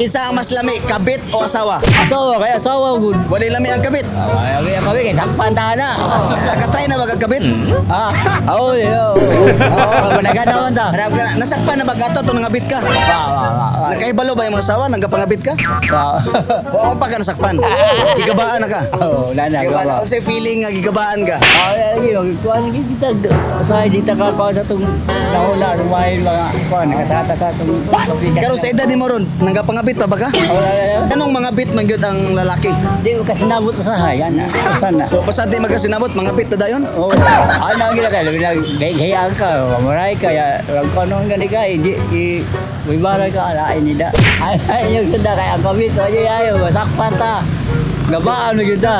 Isa ang mas lami, kabit o asawa? Asawa, kaya asawa gud. Wala lami ang kabit. Kaya kami kay sakpan ta na. Nakatry na ba kang kabit? Ha? Oo, yo. Oo, managan naman ta. Harap ka na. Nasakpan na ba gato ito nangabit ka? Wa. Nakaibalo ba yung mga asawa? Nagkapangabit ka? O pa ka nasakpan? Gigabaan na ka? Oh, nana Gigabaan. gawa. O sa feeling nga gigabaan ka? Lagi kuan kita sa dita ka pa sa tung nauna lumayan mga kuan nakasata sa tung kapikan. Pero sa edad ni mo ron, nanggapangabit pa ba ka? Anong mga bit man gyud ang lalaki? Di ko kasi nabot sa hayan na. Sana. So pasad di magasinabot, mga bit na dayon? Oh, ana gila kay gaya ka, maray ka ya wag ko nung gani ka di wibara ka ala inida. Ay yung sudah kay ang kabit ayo sakpan ta. Gabaan na kita.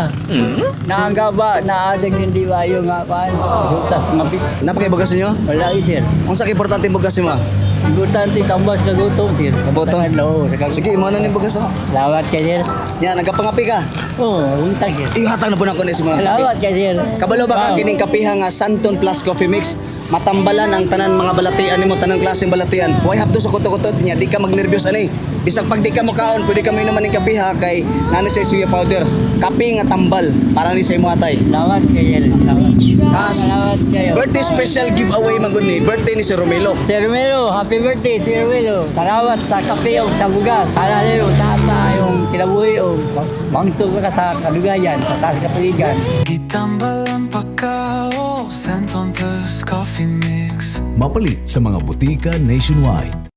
Na ang gaba na adang hindi wayo nga kan. Sutas mabit. Napakay bugas niyo? Wala sir. Unsa ka importante bugas mo? Importante tambas ka gutom sir. Kaboto? Oo, Sige, mo na ning bugas ako. Lawat ka sir. Yan, nagkapangapi ka. Oo, untag sir. Ihatag na po na ko ni si mga. Lawat ka sir. Kabalo ba ka kining kapiha nga Santon Plus Coffee Mix? Matambalan ang tanan mga balatian nimo, tanang klaseng balatian. Huwag hapdo sa kuto-kutot niya, di ka magnervyos ani. Bisag pag di ka mukaon, pwede ka minuman ning kapiha kay nani sa suya powder. Kapi nga tambal para ni sa imo atay. Lawat ka sir. Lawat kayo. Birthday special giveaway man gud ni. Birthday ni si Romelo. Sir Romero, happy birthday Sir Romero. Salamat sa kape o sa bugas. Sana nyo, tata yung kinabuhi o bangtog ka sa kalugayan, sa taas kapaligan. Gitambalan pa ka o Santon Plus Coffee Mix. Mapalit sa mga butika nationwide.